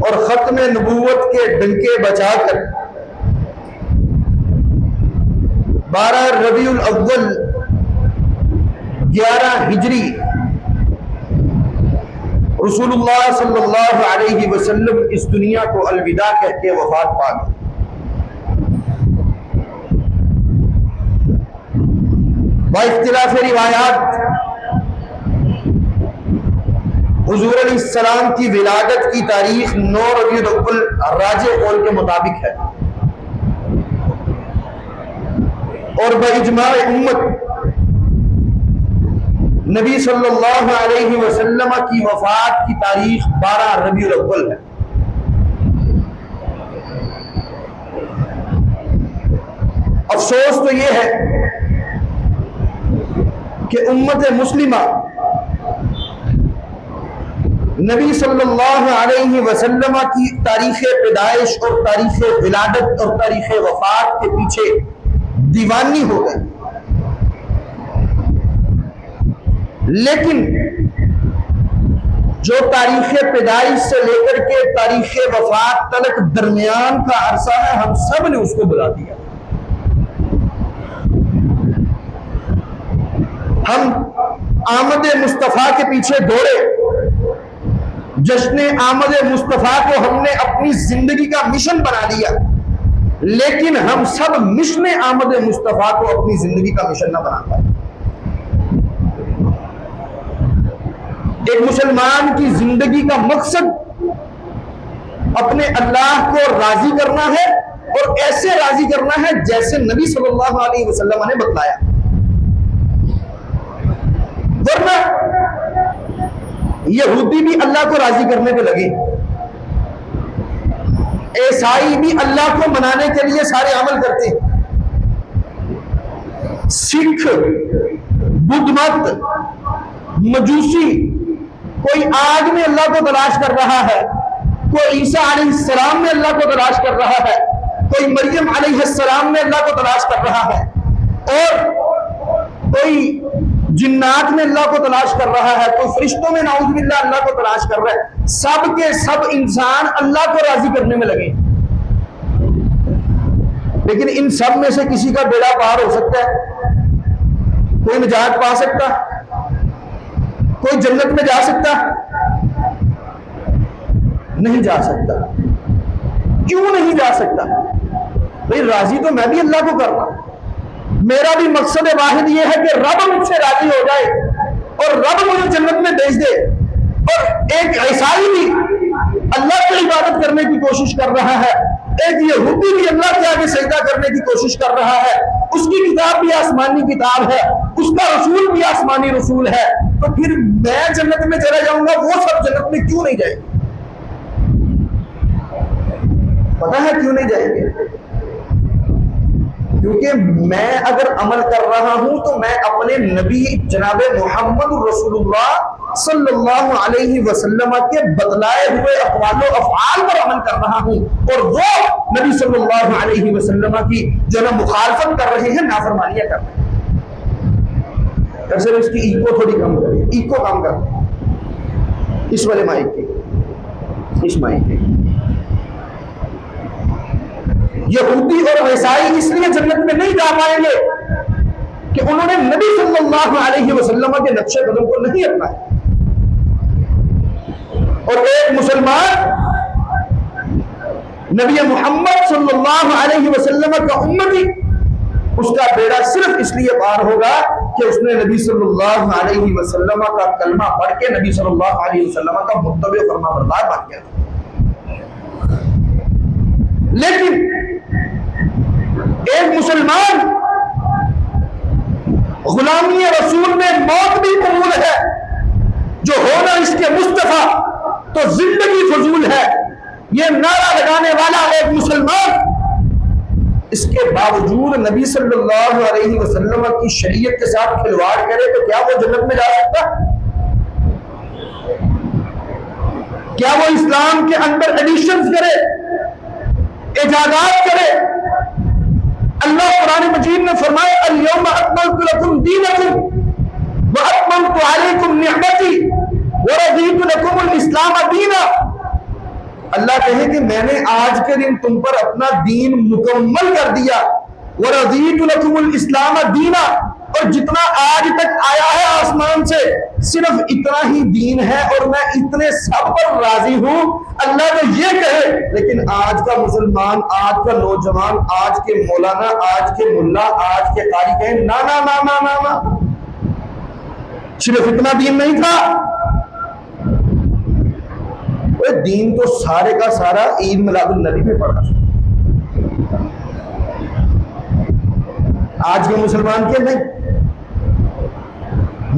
اور ختم نبوت کے ڈنکے بجا کر 12 ربیع الاول 11 ہجری رسول اللہ صلی اللہ علیہ وسلم اس دنیا کو الوداع کہہ کے وفات پا گئے۔ با اختلاف روایات حضور علیہ السلام کی ولادت کی تاریخ 9 ربیع الاول راجح قول کے مطابق ہے، اور باجماع امت نبی صلی اللہ علیہ وسلم کی وفات کی تاریخ 12 ربیع الاول ہے۔ افسوس تو یہ ہے کہ امت مسلمہ نبی صلی اللہ علیہ وسلم کی تاریخ پیدائش اور تاریخ ولادت اور تاریخ وفات کے پیچھے دیوانی ہو گئی، لیکن جو تاریخ پیدائش سے لے کر کے تاریخ وفات تک درمیان کا عرصہ ہے، ہم سب نے اس کو بلا دیا۔ ہم آمد مصطفیٰ کے پیچھے دوڑے، جشن آمد مصطفیٰ کو ہم نے اپنی زندگی کا مشن بنا لیا، لیکن ہم سب مشن آمد مصطفیٰ کو اپنی زندگی کا مشن نہ بنا پائے۔ ایک مسلمان کی زندگی کا مقصد اپنے اللہ کو راضی کرنا ہے، اور ایسے راضی کرنا ہے جیسے نبی صلی اللہ علیہ وسلم نے بتلایا، ورنہ یہودی بھی اللہ کو راضی کرنے پہ لگے، عیسائی بھی اللہ کو منانے کے لیے سارے عمل کرتے ہیں، سکھ، بدھ مت، مجوسی، کوئی آگ میں اللہ کو تلاش کر رہا ہے، کوئی عیسیٰ علیہ السلام میں اللہ کو تلاش کر رہا ہے، کوئی مریم علیہ السلام میں اللہ کو تلاش کر رہا ہے، اور کوئی جنات میں اللہ کو تلاش کر رہا ہے، کوئی فرشتوں میں نعوذ باللہ اللہ کو تلاش کر رہا ہے۔ سب کے سب انسان اللہ کو راضی کرنے میں لگے، لیکن ان سب میں سے کسی کا بیڑا پار ہو سکتا ہے؟ کوئی نجات پا سکتا؟ کوئی جنت میں جا سکتا؟ نہیں جا سکتا۔ کیوں نہیں جا سکتا؟ بھئی راضی تو میں بھی اللہ کو کر رہا ہوں، میرا بھی مقصد واحد یہ ہے کہ رب مجھ سے راضی ہو جائے اور رب مجھے جنت میں بھیج دے۔ اور ایک عیسائی بھی اللہ کی عبادت کرنے کی کوشش کر رہا ہے، ایک یہودی بھی اللہ کے آگے سجدہ کرنے کی کوشش کر رہا ہے، اس کی کتاب بھی آسمانی کتاب ہے، اس کا رسول بھی آسمانی رسول ہے، تو پھر میں جنت میں چلا جاؤں گا، وہ سب جنت میں کیوں نہیں جائیں گے؟ پتہ ہے کیوں نہیں جائیں گے؟ کیونکہ میں اگر عمل کر رہا ہوں تو میں اپنے نبی جناب محمد رسول اللہ صلی اللہ علیہ وسلم کے بتلائے ہوئے اقوال و افعال پر عمل کر رہا ہوں، اور وہ نبی صلی اللہ علیہ وسلم کی جو نا مخالفت کر رہے ہیں، نافرمانیاں کر رہے ہیں۔ اس کی ایکو تھوڑی کم کریں، ایکو کم کر اس والے مائک کے، اس مائک کے۔ یہودی اور عیسائی اس لیے جنت میں نہیں جا پائیں گے کہ انہوں نے نبی صلی اللہ علیہ وسلم کے نقش قدم کو نہیں اپنایا، اور ایک مسلمان نبی محمد صلی اللہ علیہ وسلم کا امتی، اس کا بیڑا صرف اس لیے پار ہوگا کہ اس نے نبی صلی اللہ علیہ وسلم کا کلمہ پڑھ کے نبی صلی اللہ علیہ وسلم کا متبع فرما بردار بن گیا۔ لیکن ایک مسلمان غلامی رسول میں موت بھی قبول ہے، جو ہونا اس کے مصطفیٰ تو زندگی فضول ہے، یہ نعرہ لگانے والا ایک مسلمان اس کے باوجود نبی صلی اللہ علیہ وسلم کی شریعت کے ساتھ کھلواڑ کرے تو کیا وہ جنت میں جا سکتا؟ کیا وہ اسلام کے اندر ایڈیشنز کرے، ایجادات کرے؟ اللہ قرآن مجید میں فرمایا الیوم اکملت لکم دینکم واتممت علیکم نعمتی ورضیت لکم الاسلام دینا۔ اللہ کہے کہ میں نے آج کے دن تم پر اپنا دین مکمل کر دیا، وَرَضِيتُ لَكُمُ الْإِسْلَامَ دِينًا، اور جتنا آج تک آیا ہے آسمان سے صرف اتنا ہی دین ہے اور میں اتنے سب پر راضی ہوں۔ اللہ تو یہ کہے، لیکن آج کا مسلمان، آج کا نوجوان، آج کے مولانا، آج کے ملا، آج کے قاری کہیں نا نا نا نا نا نا، صرف اتنا دین نہیں تھا۔ دین تو سارے کا سارا عید میلاد النبی میں پڑا۔ آج کے مسلمان کے نہیں،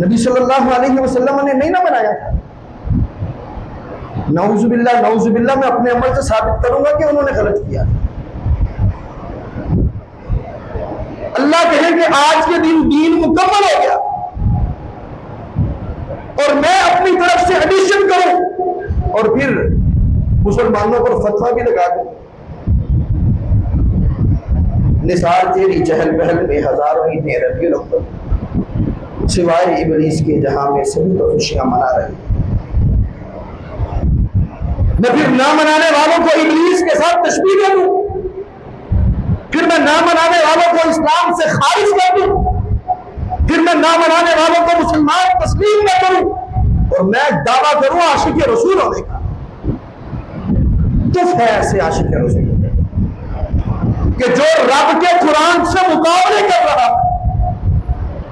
نبی صلی اللہ علیہ وسلم نے نہیں نہ بنایا تھا۔ نعوذ باللہ نعوذ باللہ، میں اپنے عمل سے ثابت کروں گا کہ انہوں نے غلط کیا۔ اللہ کہے کہ آج کے دن دین مکمل ہو گیا اور میں اپنی طرف سے ایڈیشن کروں اور پھر مسلمانوں پر فتویٰ بھی لگا دوں۔ نثار تیری چہل پہل میں ہزاروں ہی تھے ربیع الاول، سوائے ابلیس کے جہاں میں سبھی تو خوشیاں منا رہے۔ میں پھر نہ منانے والوں کو ابلیس کے ساتھ تشبیہ کر دوں، پھر میں نہ منانے والوں کو اسلام سے خارج کر دوں، پھر میں نہ منانے والوں کو مسلمان تسلیم نہ کروں اور میں دعویٰ کروں عاشق رسول ہونے کا۔ تو ہے ایسے عاشق رسول کہ جو رب کے قرآن سے مقابلے کر رہا،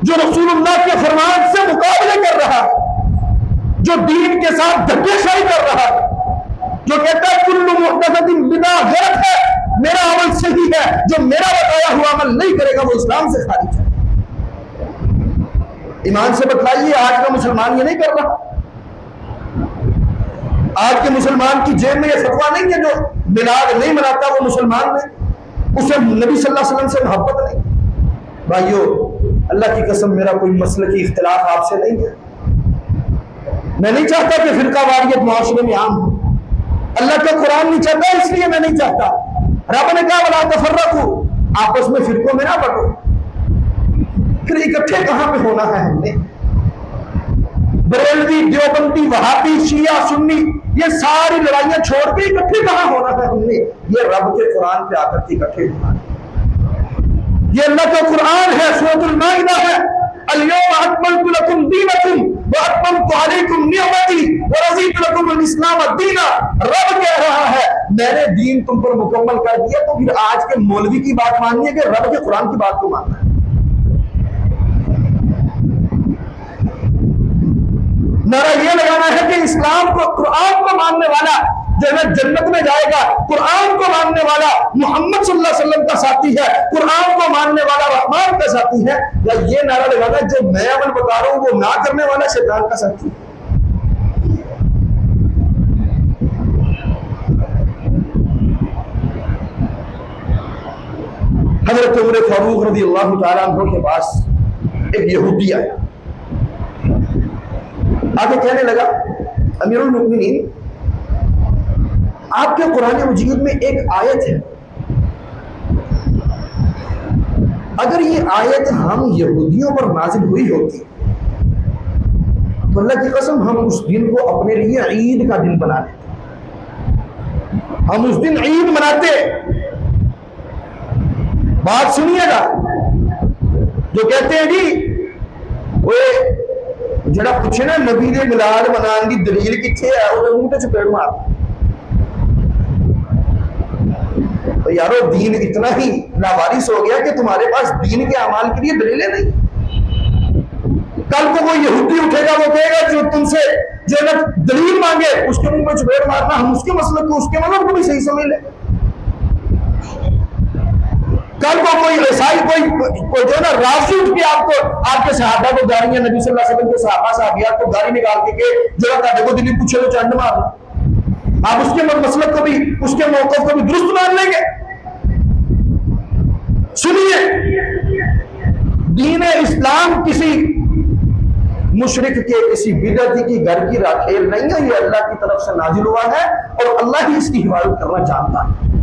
جو رسول اللہ کے فرمان سے مقابلے کر رہا، جو دین کے ساتھ دھکے شاہی کر رہا، جو کہتا ہے کل محدثۃ بدعہ غلط ہے، میرا عمل صحیح ہے، جو میرا بتایا ہوا عمل نہیں کرے گا وہ اسلام سے خارج ہے۔ ایمان سے بتلائیے آج کا مسلمان یہ نہیں کر رہا۔ آج کے مسلمان کی جیب میں یہ فتویٰ نہیں ہے، جو میلاد نہیں مناتا وہ مسلمان نہیں، اسے نبی صلی اللہ علیہ وسلم سے محبت نہیں۔ بھائیو اللہ کی قسم میرا کوئی مسلکی اختلاف آپ سے نہیں ہے، میں نہیں چاہتا کہ فرقہ واریت معاشرے میں عام ہو، اللہ کا قرآن نہیں چاہتا اس لیے میں نہیں چاہتا۔ رب نے کہا وَلَا تَفَرَّقُوا، آپس میں فرقوں میں نہ بٹو۔ پھر اکٹھے کہاں پہ ہونا ہے ہم نے؟ بریلوی، دیوبندی، وہابی، شیعہ، سنی، یہ ساری لڑائیاں چھوڑ کے اکٹھے کہاں ہونا ہے ہم نے؟ یہ رب کے قرآن پہ آ کر کے اکٹھے ہونا ہے۔ یہ اللہ کا قرآن ہے، سورۃ المائدہ ہے، اليوم اکملت لکم دینکم واتممت علیکم نعمتی ورضیت لکم الاسلام دینا۔ رب کہہ رہا ہے میں نے دین تم پر مکمل کر دیا، تو پھر آج کے مولوی کی بات ماننی ہے کہ رب کے قرآن کی بات کو ماننا ہے؟ نعرہ یہ لگانا ہے کہ اسلام کو، قرآن کو ماننے والا جو ہے جنت میں جائے گا، قرآن کو ماننے والا محمد صلی اللہ علیہ وسلم کا ساتھی ہے، قرآن کو ماننے والا رحمان کا ساتھی ہے، یا یہ نعرہ لگانا جو میں عمل بتا رہا ہوں وہ نہ کرنے والا شیطان کا ساتھی ہے؟ حضرت عمر فاروق رضی اللہ تعالیٰ عنہ کے پاس ایک یہودی آیا، آگے کہنے لگا امیر المؤمنین آپ کے قرآن مجید میں ایک آیت ہے، اگر یہ آیت ہم یہودیوں پر نازل ہوئی ہوتی تو اللہ کی قسم ہم اس دن کو اپنے لیے عید کا دن بنا لیتے، ہم اس دن عید مناتے۔ بات سنیے گا، جو کہتے ہیں جی وہ جڑا پوچھے نا نبی دے میلاد منان دی دلیل کتھے ہے، وہ منہ تے چپیڑ مار۔ تو یارو دین اتنا ہی لاوارث ہو گیا کہ تمہارے پاس دین کے اعمال کے لیے دلیلیں نہیں۔ کل کو کوئی یہودی اٹھے گا، وہ کہے گا جو تم سے جو ہے دلیل مانگے اس کے منہ میں چپیڑ مارنا، ہم اس کے مسلک کو، اس کے مذہب کو بھی صحیح سمجھ لیں۔ کل کو کوئی عیسائی کوئی جو ہے نا راضی اٹھ کے آپ کے صحابہ کو گالیاں، نبی صلی اللہ علیہ وسلم کے صحابہ صحابیات کو گالی نکال کے جو ہے تہاڈے کو دلی پوچھے تو چنڈ مارنا، آپ اس کے مسلک کو بھی، اس کے موقف کو بھی درست مان لیں گے؟ سنیے، دین اسلام کسی مشرک کے، کسی بدعتی کی گھر کی راکھیل نہیں ہے، یہ اللہ کی طرف سے نازل ہوا ہے اور اللہ ہی اس کی حفاظت کرنا جانتا ہے۔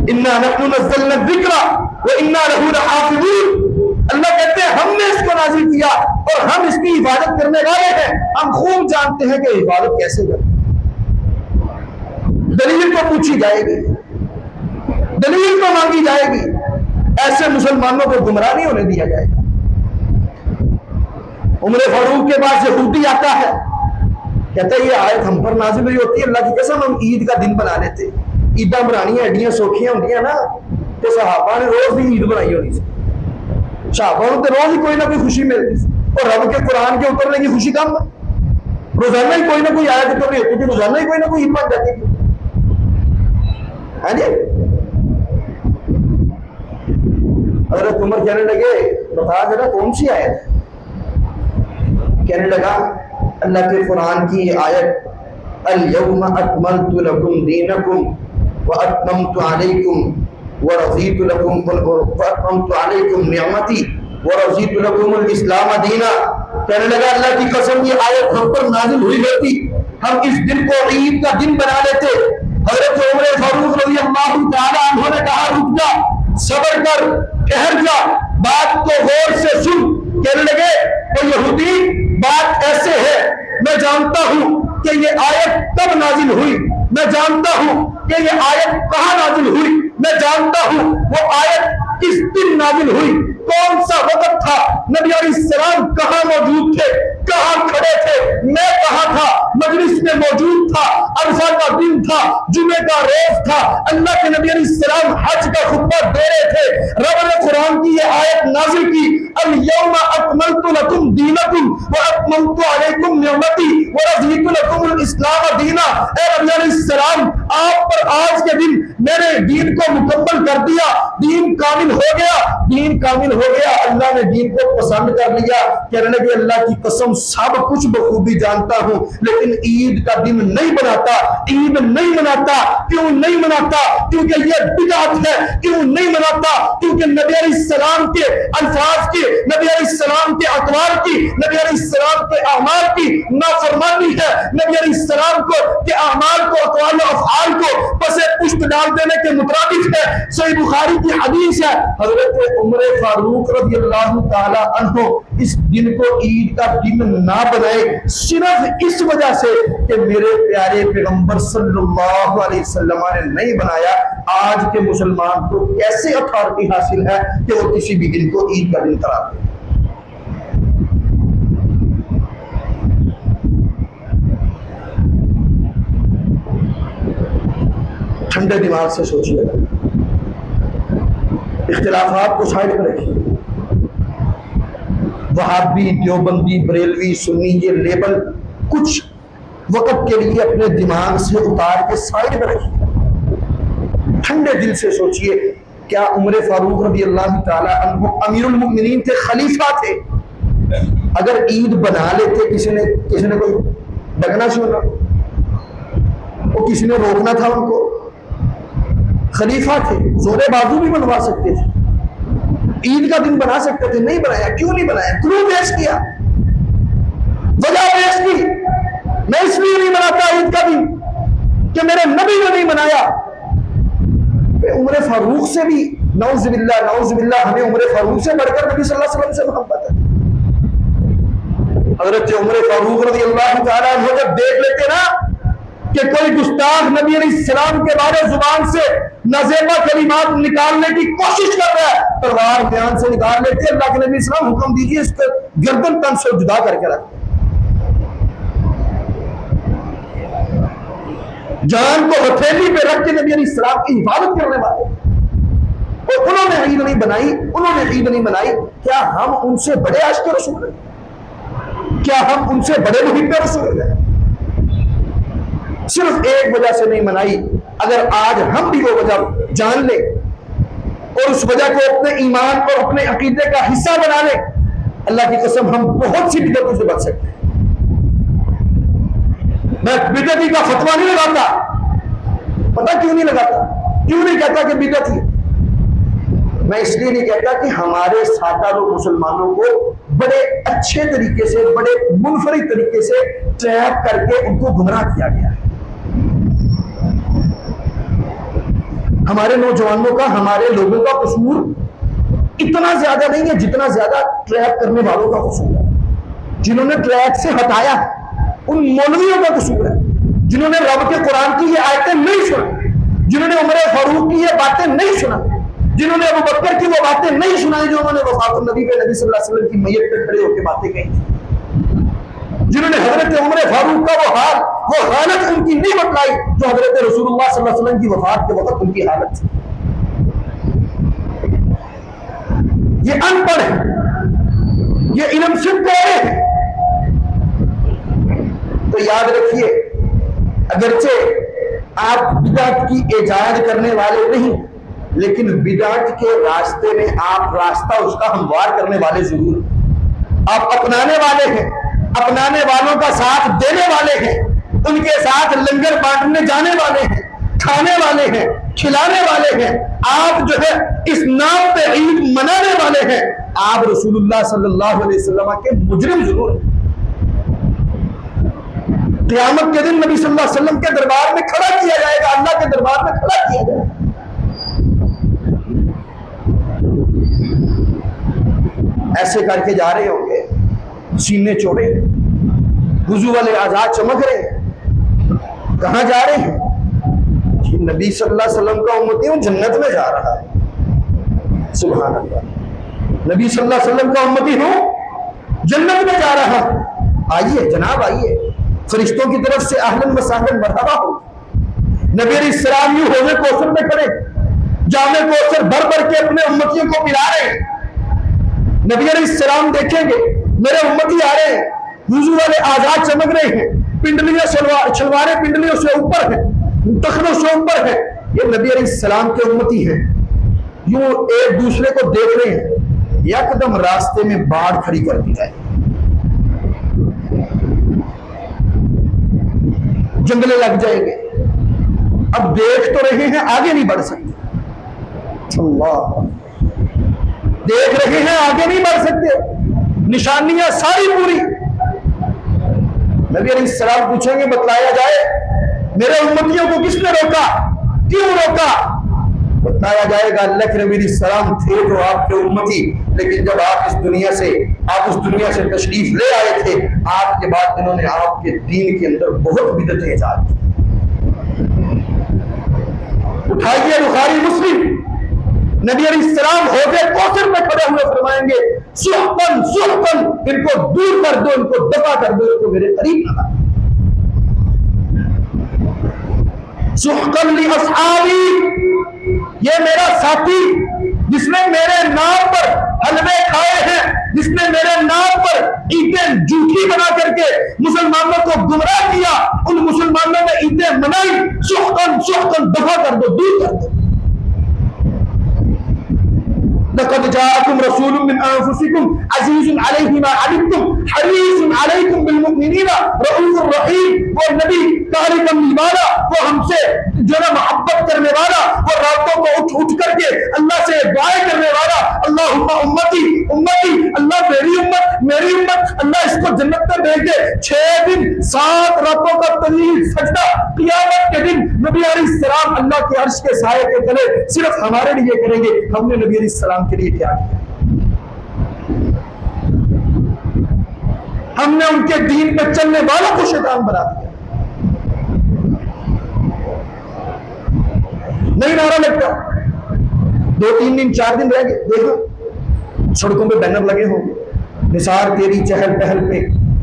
اِنَّا نَحْنُ نَزَّلْنَا الذِّكْرَ وَإِنَّا لَهُ لَحَافِظُونَ، اللہ کہتے ہیں ہم نے اس کو نازل کیا اور ہم اس کی حفاظت کرنے والے ہیں، ہم خوب جانتے ہیں کہ حفاظت کیسے کریں۔ دلیل تو پوچھی جائے گی، دلیل تو مانگی جائے گی، ایسے مسلمانوں کو گمراہ نہیں ہونے دیا جائے گا۔ عمر فاروق کے پاس یہودی آتا ہے، کہتا ہے یہ آیت ہم پر نازل ہوئی ہوتی ہے، اللہ کی قسم ہم عید کا دن بنا لیتے، عیداں بنانی ایڈیاں سوکھیاں ہوندیاں نا، تو صحابہ نے روز بھی عید بنائی ہونی سی، صحابہ نے روز ہی کوئی نہ کوئی خوشی ملتی سی، اور رب کے قرآن کے اترنے کی خوشی کم ہے، روزانہ ہی کوئی نہ کوئی آیت اتر رہی ہوتی تھی، روزانہ ہی کوئی نہ کوئی عید بن جاتی تھی۔ ہاں جی، حضرت عمر کہنے لگے بتا ذرا کون سی آیت ہے؟ کہنے لگا اللہ کے قرآن کی آیت اليوم اکملت لکم دینکم واتممت علیکم ورضیت علیکم نعمتی ورضیت لکم الاسلام دینا۔ کہنے لگا اللہ کی قسم یہ آیت ہم پر نازل ہوئی ہوتی ہم اس دن کو عید کا دن بنا لیتے۔ حضرت عمر فاروق رضی اللہ تعالی عنہ نے کہا رک جا، صبر کر، ٹھہر جا، بات کو غور سے سن۔ کہنے لگے تو یہودی بات ایسے ہے، میں جانتا ہوں کہ یہ آیت کب نازل ہوئی، میں جانتا ہوں کہ یہ آیت کہاں نازل ہوئی، میں جانتا ہوں وہ آیت کس دن نازل ہوئی، کون سا وقت تھا، نبی علیہ السلام کہاں موجود تھے، کہاں کھڑے تھے، میں کہاں تھا، مجلس میں موجود تھا، عرفہ کا دن تھا، جمعے کا روز تھا، اللہ کے نبی علیہ السلام حج کا خطبہ دے رہے تھے، رب نے قرآن کی یہ آیت نازل کی اليوم اکملت لکم دینکم واتممت علیکم نعمتی ورضیت لکم الاسلام دینا۔ اے نبی علیہ السلام آپ پر آج کے دن میں نے دین کو مکمل کر دیا، دین کامل ہو گیا، دین کامل ہو گیا، اللہ نے دین کو پسند کر لیا۔ کہنے لگے اللہ کی قسم سب کچھ بخوبی جانتا ہوں لیکن عید کا دن نہیں بناتا، عید نہیں مناتا۔ کیوں نہیں مناتا؟ کیونکہ یہ بدعت ہے۔ کیوں نہیں مناتا؟ کیونکہ نبی علیہ السلام کے الفاظ کی، نبی علیہ السلام کے اقوال کی، نبی علیہ السلام کے اعمال کی نافرمانی ہے، نبی علیہ السلام کو کے اعمال کو، اقوال و افعال کو پسے پشت ڈال دینے کے مترادف ہے۔ صحیح بخاری کی حدیث ہے، حضرت عمر فاروق رضی اللہ تعالی عنہ اس دن کو عید کا دن نہ بنائے صرف اس وجہ سے کہ میرے پیارے پیغمبر صلی اللہ علیہ وسلم نے نہیں بنایا۔ آج کے مسلمان کو کیسے اتھارٹی حاصل ہے کہ وہ کسی بھی دن کو عید کا دن قرار دے؟ ٹھنڈے دماغ سے سوچیے گا، اختلافات کو سائڈ پر رکھیے، وہابی، دیوبندی، بریلوی، سنی، یہ لیبل کچھ وقت کے لیے اپنے دماغ سے اتار کے سائڈ پر رکھیے، ٹھنڈے دل سے سوچیے کیا عمر فاروق رضی اللہ تعالی عنہ امیر المؤمنین تھے، خلیفہ تھے؟ اگر عید بنا لیتے کسی نے کوئی ڈگنا سنا، وہ کسی نے روکنا تھا ان کو؟ خلیفہ تھے، زور بازو بھی بنوا سکتے تھے، عید کا دن بنا سکتے تھے، نہیں بنایا۔ کیوں نہیں بنایا؟ کیوں پیش کیا؟ وجہ پیش کی، میں اس لیے نہیں بناتا عید کا دن کہ میرے نبی نے نہیں بنایا۔ عمر فاروق سے بھی نعوذ باللہ ہمیں عمر فاروق سے بڑھ کر نبی صلی اللہ علیہ وسلم سے محبت ہے۔ حضرت عمر فاروق رضی اللہ تعالیٰ عنہ جب دیکھ لیتے نا کہ کوئی گستاخ نبی علیہ السلام کے بارے زبان سے نازیبا کلمات نکالنے کی کوشش کر رہا ہے، تلوار بیان سے نکال لیتے، اللہ کے نبی علیہ السلام حکم دیجئے اس کو گردن تن سے جدا کر کے رکھ، جان کو ہتھیلی پہ رکھ کے نبی علیہ السلام کی حفاظت کرنے والے، اور انہوں نے عید نہیں بنائی، انہوں نے عید نہیں بنائی۔ کیا ہم ان سے بڑے عاشق رسول ہیں؟ کیا ہم ان سے بڑے محب رسول ہیں؟ صرف ایک وجہ سے نہیں منائی۔ اگر آج ہم بھی وہ وجہ جان لیں اور اس وجہ کو اپنے ایمان اور اپنے عقیدے کا حصہ بنا لیں، اللہ کی قسم ہم بہت سی بدعتوں سے بچ سکتے ہیں۔ میں بدعتی کا فتویٰ نہیں لگاتا، پتہ کیوں نہیں لگاتا؟ کیوں نہیں کہتا کہ بدعت ہی؟ میں اس لیے نہیں کہتا کہ ہمارے سادہ لوگ مسلمانوں کو بڑے اچھے طریقے سے، بڑے منفرد طریقے سے ٹریپ کر کے ان کو گمراہ کیا گیا ہے۔ ہمارے نوجوانوں کا، ہمارے لوگوں کا قصور اتنا زیادہ نہیں ہے جتنا زیادہ ٹریپ کرنے والوں کا قصور ہے، جنہوں نے ٹریپ سے ہٹایا ان مولویوں کا قصور ہے، جنہوں نے رب کے قرآن کی یہ آیتیں نہیں سنی، یہ باتیں نہیں سنائی، جنہوں نے ابو بکر کی وہ باتیں نہیں سنائی جو انہوں نے وفات النبی پہ نبی صلی اللہ علیہ وسلم کی میت پہ کھڑے ہو کے باتیں کہی تھی، جنہوں نے حضرت عمر فاروق کا وہ حال، وہ حالت ان کی نہیں بتلائی جو حضرت رسول اللہ صلی اللہ علیہ وسلم کی وفات کے وقت ان کی حالت تھی۔ یہ ان پڑھ ہے، یہ علم سے کوڑے ہیں۔ تو یاد رکھیے، اگرچہ آپ بدعت کی ایجاد کرنے والے نہیں، لیکن بدعت کے راستے میں آپ راستہ اس کا ہموار کرنے والے ضرور ہیں۔ آپ اپنانے والے ہیں، اپنانے والوں کا ساتھ دینے والے ہیں، ان کے ساتھ لنگر بانٹنے جانے والے ہیں، کھانے والے ہیں، کھلانے والے ہیں، آپ جو ہے اس نام پہ عید منانے والے ہیں۔ آپ رسول اللہ صلی اللہ علیہ وسلم کے مجرم ضرور ہیں۔ قیامت کے دن نبی صلی اللہ علیہ وسلم کے دربار میں کھڑا کیا جائے گا، اللہ کے دربار میں کھڑا کیا جائے گا۔ ایسے کر کے جا رہے ہوں گے، سینے چوڑے، وضو والے اعضاء چمک رہے ہیں، کہاں جا رہے ہیں؟ نبی صلی اللہ علیہ وسلم کا امتی ہوں، جنت میں جا رہا ہے۔ سبحان اللہ، نبی صلی اللہ علیہ وسلم کا امتی ہوں، جنت میں جا رہا ہے۔ آئیے جناب، آئیے، فرشتوں کی طرف سے اہلاً و سہلاً مرحبا ہو۔ نبی علیہ السلام یوں حوض کوثر میں کھڑے، جام کوثر بھر بھر کے اپنے امتیوں کو پلا رہے ہیں۔ نبی علیہ السلام دیکھیں گے میرے امتی آ رہے ہیں، وضو والے اعضاء چمک رہے ہیں، پنڈلیاں شلواریں پنڈلیوں سے اوپر ہیں، تخنوں سے اوپر ہیں، یہ نبی علیہ السلام کے امتی ہیں۔ یوں ایک دوسرے کو دیکھ رہے ہیں، یکدم راستے میں باڑ کھڑی کر دی جائے، جنگلے لگ جائیں گے۔ اب دیکھ تو رہے ہیں، آگے نہیں بڑھ سکتے، اللہ، دیکھ رہے ہیں آگے نہیں بڑھ سکتے، نشانیاں ساری پوری۔ نبی علیہ السلام پوچھیں گے، بتلایا جائے میرے امتیوں کو کس نے روکا، کیوں روکا؟ بتایا جائے گا اللہ کے نبی علیہ السلام تھے تو آپ کے امتی، لیکن جب آپ اس دنیا سے تشریف لے آئے تھے، آپ کے بعد انہوں نے آپ کے دین کے اندر بہت بدعتیں ایجاد کی۔ اٹھائیے بخاری مسلم، نبی علیہ السلام حوض کوثر میں کھڑے ہوئے فرمائیں گے، سحقاً سحقاً، ان کو دور کر دو، ان کو دفع کر دو، ان کو میرے قریب نہ لاؤ۔ سحقاً لاصحابی، یہ میرا ساتھی جس نے میرے نام پر حلوے کھائے ہیں، جس نے میرے نام پر عیدیں جھوٹی بنا کر کے مسلمانوں کو گمراہ کیا، ان مسلمانوں نے عیدیں منائی، سحقاً سحقاً دفع کر دو، دور کر دو۔ لقد جاءكم رسول من انفسكم عزيز عليه ما عنتم حريص عليكم بالمؤمنين رؤوف رحيم۔ وہ نبی طارق والا، وہ ہم سے جو نا محبت کرنے والا، وہ راتوں کو اٹھ کر کے اللہ سے دعائیں کرنے والا، اللہم امتی امتی، اللہ میری امت میری امت، اللہ اس کو جنت میں بھیج دے۔ 6 دن 7 راتوں کا طویل سجدہ قیامت کے دن نبی علیہ السلام اللہ کے عرش کے سائے کے تلے صرف ہمارے لیے کریں گے۔ ہم نے نبی علیہ السلام کے لیے کیا کیا؟ ہم نے ان کے دین پہ چلنے والوں کو شیطان بنا دیا۔ نہیں نعرہ لگتا، 2-3 دن 4 دن رہ گئے، دیکھو سڑکوں پہ بینر لگے ہوں گے، نثار تیری چہل پہل پہ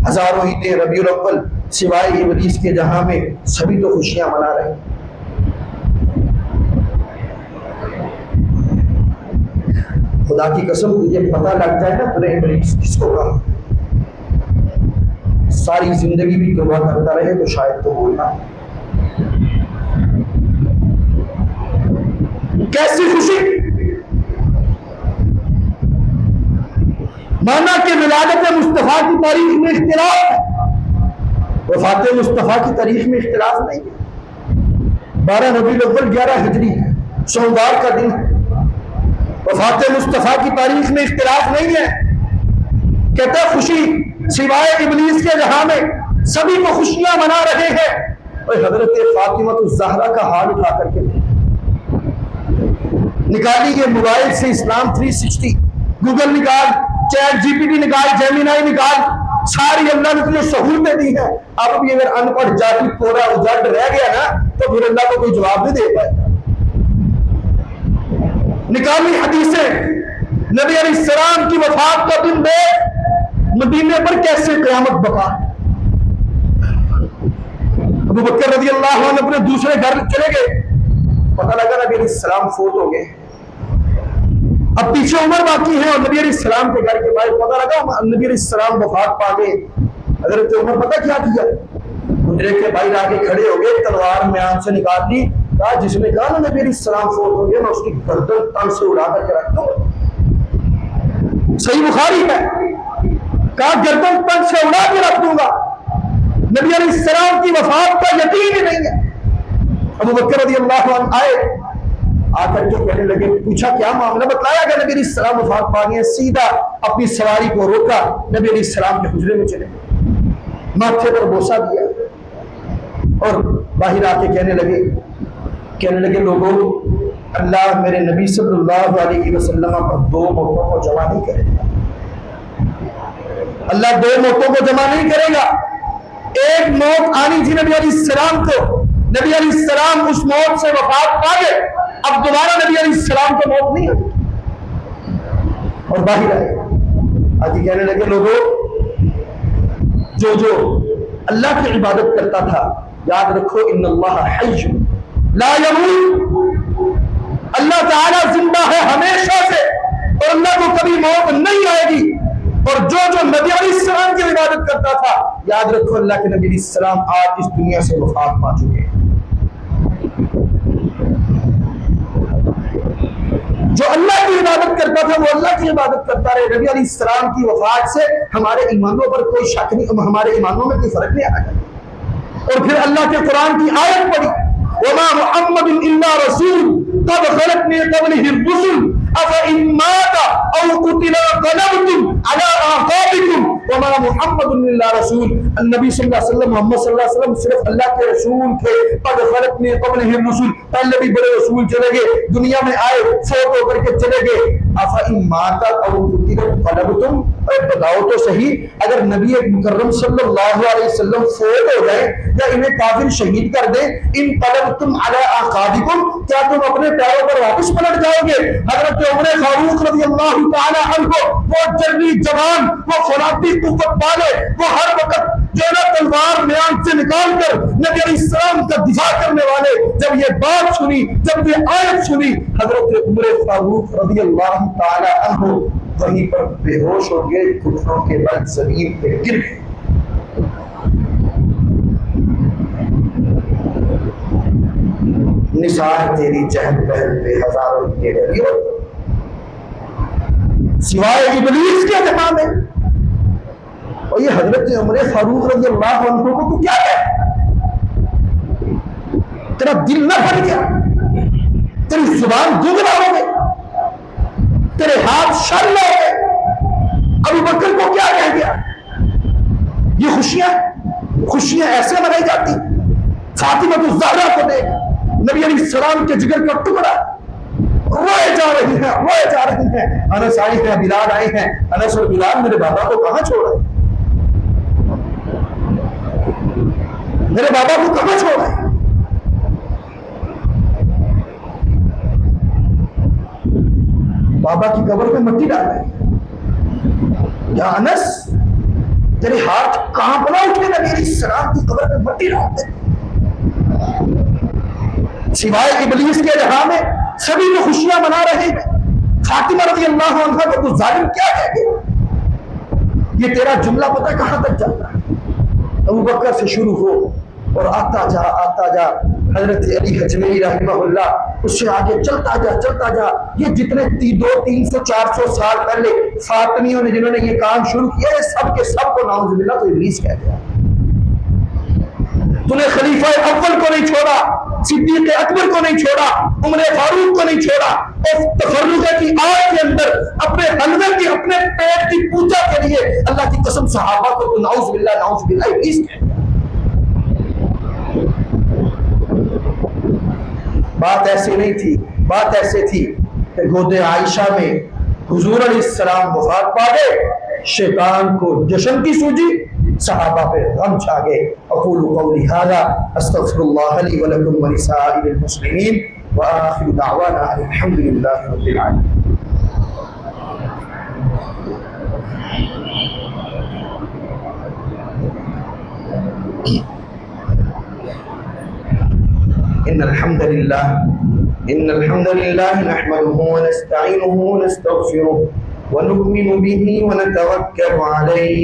ہزاروں عیدیں ربیع الاول، سوائے ابلیس کے جہاں میں سبھی تو خوشیاں منا رہے ہیں۔ خدا کی قسم تجھے پتہ لگ جائے نا تجھے ابلیس کس کو کہا، ساری زندگی بھی توبہ کرتا رہے تو شاید تو بولنا۔ کیسی خوشی، مانا کہ ولادت مصطفیٰ کی تاریخ میں اختلاف ہے، وفات مصطفیٰ کی تاریخ میں اختلاف نہیں ہے۔ 12 ربیع الاول 11 ہجری ہے، سوموار کا دن ہے۔ وفات مصطفیٰ کی تاریخ میں اختلاف نہیں ہے۔ کہتا خوشی سوائے ابلیس کے جہاں میں سبھی کو خوشیاں منا رہے ہیں۔ اور حضرت فاطمہ الزہرا کا حال اٹھا کر کے نکالیے موبائل سے اسلام 360، گوگل نکال، چیٹ GPT نکال، جیمینائی نکال، ساری اللہ نے تجھے سہولتیں دی ہیں۔ اب بھی اگر ان پڑھ جاہل کوڑا اجڑ رہ گیا نا تو پھر اللہ کو کوئی جواب نہیں دے پائے۔ نکالی حدیثیں نبی علیہ السلام کی وفات کا دن دیکھ مدینے پر کیسے قیامت بقا. ابو بکر رضی اللہ عنہ اپنے دوسرے گھر چلے گئے, پتہ لگا نبی علیہ السلام فوت ہو گئے. اب پیچھے عمر باقی ہے اور نبی علیہ السلام کے گھر کے باہر پتہ لگا نبی علیہ السلام وفات پا گئے. حضرت عمر پتہ کیا کیا, حجرے کے باہر آگے کھڑے ہو گئے, تلوار میان سے نکال دی, کہا جس نے کہا نا نبی علیہ السلام فوت ہو گئے میں اس کی گردن تن سے اڑا کر کے رکھ دوں. صحیح بخاری میں کہا گردن تن سے اڑا کے رکھ دوں گا. نبی علیہ السلام کی وفات کا یقین ہی نہیں ہے. ابو بکر رضی اللہ عنہ آئے, آ کر کے کہنے لگے, پوچھا کیا معاملہ, بتلایا کہ نبی علیہ السلام وفات پا گئے. سیدھا اپنی سواری کو روکا, نبی علیہ السلام کے حجرے میں چلے, ماتھے پر بوسہ دیا اور باہر آ کے کہنے لگے لوگوں, اللہ میرے نبی صلی اللہ علیہ وسلم پر 2 موتوں کو جمع نہیں کرے گا. اللہ 2 موتوں کو جمع نہیں کرے گا. ایک موت آنی تھی نبی علیہ السلام کو, نبی علیہ السلام اس موت سے وفات پا گئے, اب دوبارہ نبی علیہ السلام کو موت نہیں آئی. اور باہر آئے, آج کہنے لگے لوگوں, جو اللہ کی عبادت کرتا تھا یاد رکھو ان اللہ حی لا یموت, اللہ تعالی زندہ ہے ہمیشہ سے اور اللہ کو کبھی موت نہیں آئے گی. اور جو نبی علیہ السلام کی عبادت کرتا تھا یاد رکھو اللہ کے نبی علیہ السلام آج اس دنیا سے وفات پا چکے ہیں. جو اللہ کی عبادت کرتا تھا وہ اللہ کی عبادت کرتا رہے. نبی علیہ السلام کی وفات سے ہمارے ایمانوں پر کوئی شک نہیں, ہمارے ایمانوں میں کوئی فرق نہیں آیا. اور پھر اللہ کے قرآن کی آیت پڑھی, وما محمد الا رسول قد خلت من قبله الرسل افإن مات او قتل انقلبتم على اعقابكم وما محمد الا رسول. النبی صلی اللہ علیہ وسلم, محمد صلی اللہ علیہ وسلم صرف اللہ کے رسول تھے. قد خلت من قبله الرسل, پہلے بھی بڑے رسول چلے گئے, دنیا میں آئے, فوت ہو کر کے چلے گئے. افإن مات او قتل انقلبتم, بتاؤ تو صحیح, اگر نبی مکرم صلی اللہ علیہ وسلم فوت ہو جائے یا انہیں کافر شہید کر دیں, انقلبتم علی اعقابکم, کیا تم اپنے پیروں پر واپس پلٹ جاؤ گے؟ حضرت عمر فاروق رضی اللہ تعالی عنہ, وہ جنگی جوان, وہ فولاتی قوت والے, وہ ہر وقت جو ہے تلوار میان سے نکال کر نبی علیہ السلام کا دفاع کرنے والے, جب یہ بات سنی, جب یہ آیت سنی, حضرت عمر فاروق رضی اللہ تعالی عنہ وہیں پر بے ہوش ہو گئے, گھٹنوں کے بل زمین پہ گر گئے. نثار تیری چہل پہل پہ ہزاروں کے ڈری ہو, سوائے ابلیس کے جہاں میں. اور یہ حضرت عمر فاروق رضی اللہ عنہ کو تو کیا کہے, تیرا دل نہ پھٹ گیا, تیری زبان دگنا ہو گئی, تیرے ہاتھ شل ہو گئے. ابو بکر کو کیا کہہ گیا؟ یہ خوشیاں ایسے منائی جاتی. فاطمہ الزہرا کو دیکھ, نبی علیہ السلام کے جگر کا ٹکڑا, روئے جا رہی ہیں. انس آئی ہیں, بلال آئے ہیں. انس اور بلال میرے بابا کو کہاں چھوڑا ہے, میرے بابا کو کہاں چھوڑا ہے؟ بابا کی قبر پہ مٹی ڈال رہے ہیں. یا انس, تیرے ہاتھ کانپنا اٹھے نبی علیہ السلام کی قبر پہ مٹی ڈالتے. سوائے ابلیس کے جہاں میں سبھی لوگ خوشیاں منا رہے ہیں. فاطمہ رضی اللہ عنہ کو تو ظالم کیا کہہ گیا؟ یہ تیرا جملہ پتہ کہاں تک جاتا ہے؟ ابو بکر سے شروع ہو اور آتا جا حضرت علی حجویری رحمہ اللہ, اس سے آگے چلتا جا. یہ جتنے 200-300 400 سال پہلے فاطمیوں نے جنہوں نے یہ کام شروع کیا, یہ سب کے سب کو نعوذ باللہ تو ابلیس کہہ گیا. تو نے خلیفہ اول کو نہیں چھوڑا, صدیق اکبر کو نہیں چھوڑا, عمر فاروق کو نہیں چھوڑا, اور تفرقہ کی آگ کے اندر اپنے حلوے کی, اپنے پیٹ کی پوجا کے لیے اللہ کی قسم صحابہ کو تو نعوذ باللہ ابلیس کہہ گیا. بات ایسی نہیں تھی, بات ایسے تھی کہ گود عائشہ میں حضور علیہ السلام وفات پا گئے, شیطان کو جشن کی سوجی, صحابہ پہ غم چھا گئے. اقول قولی ھذا استغفر اللہ لی ولکم ولسائر المسلمین وآخر دعوانا الحمد للہ رب العالمین. إن الحمد لله نحمده ونستعينه ونستغفره ونؤمن به ونتوكل عليه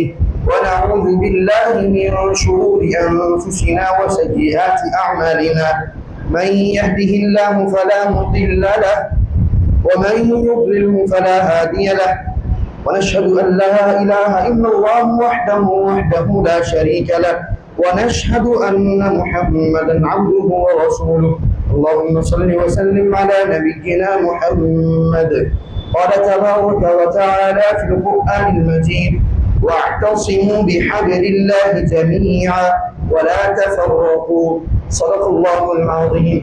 ونعوذ بالله من شرور أنفسنا وسيئات أعمالنا من يهده الله فلا مضل له ومن يضلله فلا هادي له ونشهد أن لا إله إلا الله وحده لا شريك له ونشهد أن محمدا عبده ورسوله. اللهم صل وسلم على نبينا محمد. قال تبارك وتعالى في القرآن المجيد واعتصموا بحبل الله جميعا ولا تفرقوا. صدق الله العظيم.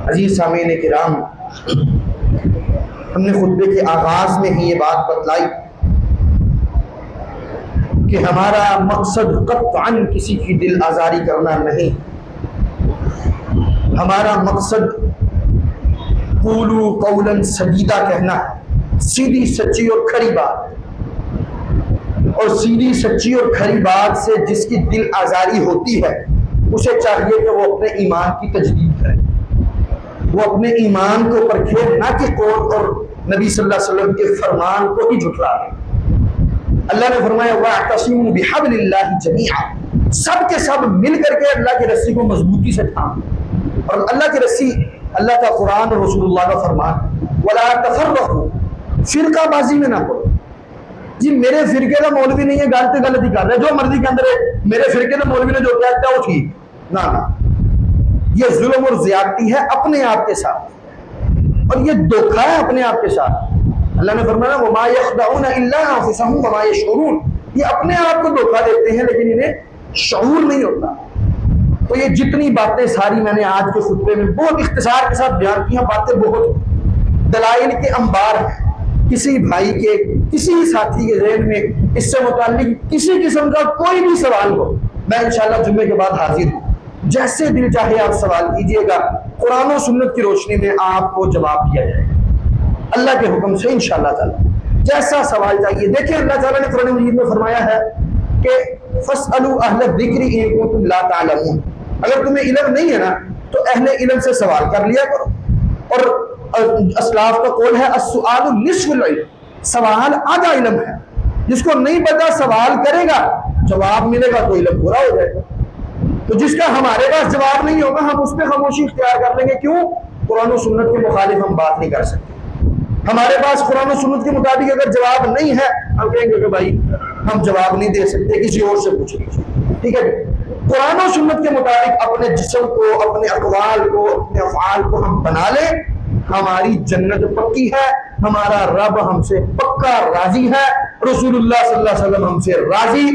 عزیز سامعین کرام، ہم نے خطبے کے آغاز میں ہی یہ بات بتلائی کہ ہمارا مقصد قطعاً کسی کی دل آزاری کرنا نہیں. ہمارا مقصد قولوا قولا سدیدا کہنا، سیدھی سچی اور کھری بات. اور سیدھی سچی اور کھری بات سے جس کی دل آزاری ہوتی ہے اسے چاہیے کہ وہ اپنے ایمان کی تجدید کرے، وہ اپنے ایمان کو پرکھے، نہ کہ قول اور نبی صلی اللہ علیہ وسلم کے فرمان کو ہی جھٹلا دے. اللہ نے فرمایا وَاعْتَصِمُوا بِحَبْلِ اللَّهِ جَمِيعًا، سب کے سب مل کر کے اللہ کی رسی کو مضبوطی سے تھام. اور اللہ کی رسی اللہ کا قرآن اور رسول اللہ کا فرمان. وَلَا تَفَرَّقُوا، فرقہ بازی میں نہ پڑو. جی میرے فرقے کا مولوی نہیں ہے، غلطی غلطی کر رہا ہے، جو مرضی کے اندر ہے، میرے فرقے کا مولوی نے جو کہتا ہے وہ ٹھیک. نہ یہ ظلم اور زیادتی ہے اپنے آپ کے ساتھ، اور یہ دھوکہ ہے اپنے آپ کے ساتھ. اللہ نے فرمایا وَمَا يَخْدَعُونَ إِلَّا أَنفُسَهُمْ وَمَا يَشْعُرُونَ، یہ اپنے آپ کو دھوکہ دیتے ہیں لیکن انہیں شعور نہیں ہوتا. تو یہ جتنی باتیں ساری میں نے آج کے خطبے میں بہت اختصار کے ساتھ بیان کی ہیں، باتیں بہت دلائل کے انبار ہیں. کسی بھائی کے، کسی ساتھی کے ذہن میں اس سے متعلق کسی قسم کا کوئی بھی سوال ہو، میں انشاءاللہ جمعے کے بعد حاضر ہوں. جیسے دل چاہے آپ سوال کیجئے گا، قرآن و سنت کی روشنی میں آپ کو جواب دیا جائے گا اللہ کے حکم سے انشاءاللہ تعالی. جیسا سوال چاہیے. دیکھیں اللہ تعالیٰ نے قرآن مجید میں فرمایا ہے کہ فَاسْأَلُوا أَهْلَ الذِّكْرِ إِن كُنتُمْ لَا تَعْلَمُونَ، اگر تمہیں علم نہیں ہے نا تو اہل علم سے سوال کر لیا کرو. اور اسلاف کا قول ہے السؤال نصف العلم، سوال آدھا علم ہے. جس کو نہیں پتا سوال کرے گا، جواب ملے گا تو علم پورا ہو جائے گا. تو جس کا ہمارے پاس جواب نہیں ہوگا ہم اس پہ خاموشی اختیار کر لیں گے. کیوں؟ قرآن و سنت کے مخالف ہم بات نہیں کر سکتے. ہمارے پاس قرآن و سنت کے مطابق اگر جواب نہیں ہے ہم کہیں گے کہ بھائی ہم جواب نہیں دے سکتے، کسی اور سے پوچھ لیجیے. ٹھیک ہے؟ قرآن و سنت کے مطابق اپنے جسم کو، اپنے اقوال کو، اپنے افعال کو ہم بنا لیں، ہماری جنت پکی ہے، ہمارا رب ہم سے پکا راضی ہے، رسول اللہ صلی اللہ علیہ وسلم ہم سے راضی،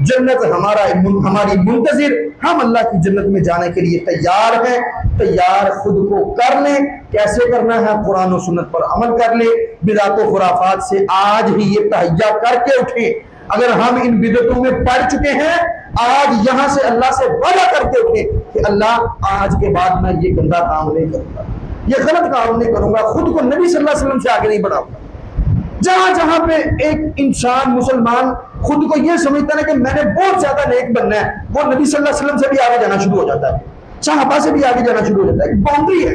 جنت ہماری منتظر، ہم اللہ کی جنت میں جانے کے لیے تیار ہیں. تیار خود کو کر لیں. کیسے کرنا ہے؟ قرآن و سنت پر عمل کر لیں. بدعت و خرافات سے آج ہی یہ تہیا کر کے اٹھیں. اگر ہم ان بدعتوں میں پڑ چکے ہیں، آج یہاں سے اللہ سے وعدہ کر کے اٹھیں کہ اللہ آج کے بعد میں یہ گندا کام نہیں کروں گا، یہ غلط کام نہیں کروں گا، خود کو نبی صلی اللہ علیہ وسلم سے آگے نہیں بڑھاؤں گا. جہاں جہاں پہ ایک انسان مسلمان خود کو یہ سمجھتا ہے کہ میں نے بہت زیادہ نیک بننا ہے، وہ نبی صلی اللہ علیہ وسلم سے بھی آگے جانا شروع ہو جاتا ہے، صحابہ سے بھی آگے جانا شروع ہو جاتا ہے. باؤنڈری ہے،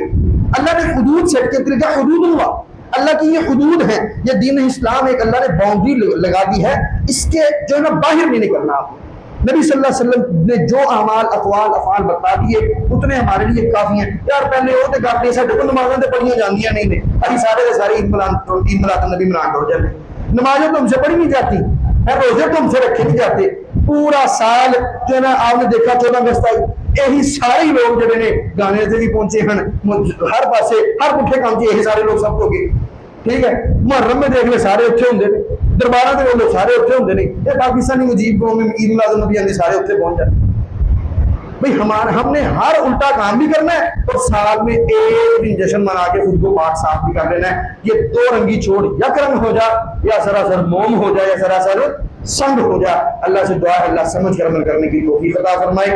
اللہ نے حدود سیٹ کی. تلک حدود اللہ، اللہ کی یہ حدود ہے، یہ دین اسلام ایک اللہ نے باؤنڈری لگا دی ہے، اس کے جو ہے نا باہر نہیں نکلنا. آپ نبی صلی اللہ علیہ وسلم نے جو اعمال اقوال افعال بتا دیے اتنے ہمارے لیے کافی ہیں. یار پہلے وہ تے کافی سارے کو نمازاں تے پڑھیاں جاندیاں نہیں نے، ابھی سارے دے سارے عید ملاد نبی ملاد ہو جاتے. نمازیں تو ہم سے پڑھی نہیں جاتی، روزے تو ہم سے رکھے نہیں جاتے. پورا سال جو ہے نا آپ نے دیکھا 14 اگست تک یہی سارے لوگ جڑے نے گانے سے بھی پہنچے ہیں، ہر پاسے ہر پٹھے کام سے یہی سارے لوگ سب ہو گئے. ٹھیک ہے؟ محرم میں دیکھ لے سارے اتنے ہوں، دربارہ کے لوگ سارے اتنے ہوں. یہ پاکستانی مجیب قوم میں عید میلاد النبی آدھی سارے اتنے پہنچ جاتے. بھائی ہم نے ہر الٹا کام بھی کرنا ہے اور سال میں ایک دن جشن منا کے خود کو پاک صاف بھی کر لینا ہے. یہ دو رنگی چھوڑ یا کرم ہو جا یا سراسر موم ہو جائے یا سراسر سنگ ہو جا. اللہ سے دعا ہے اللہ سمجھ کر عمل کرنے کی توفیق عطا فرمائے.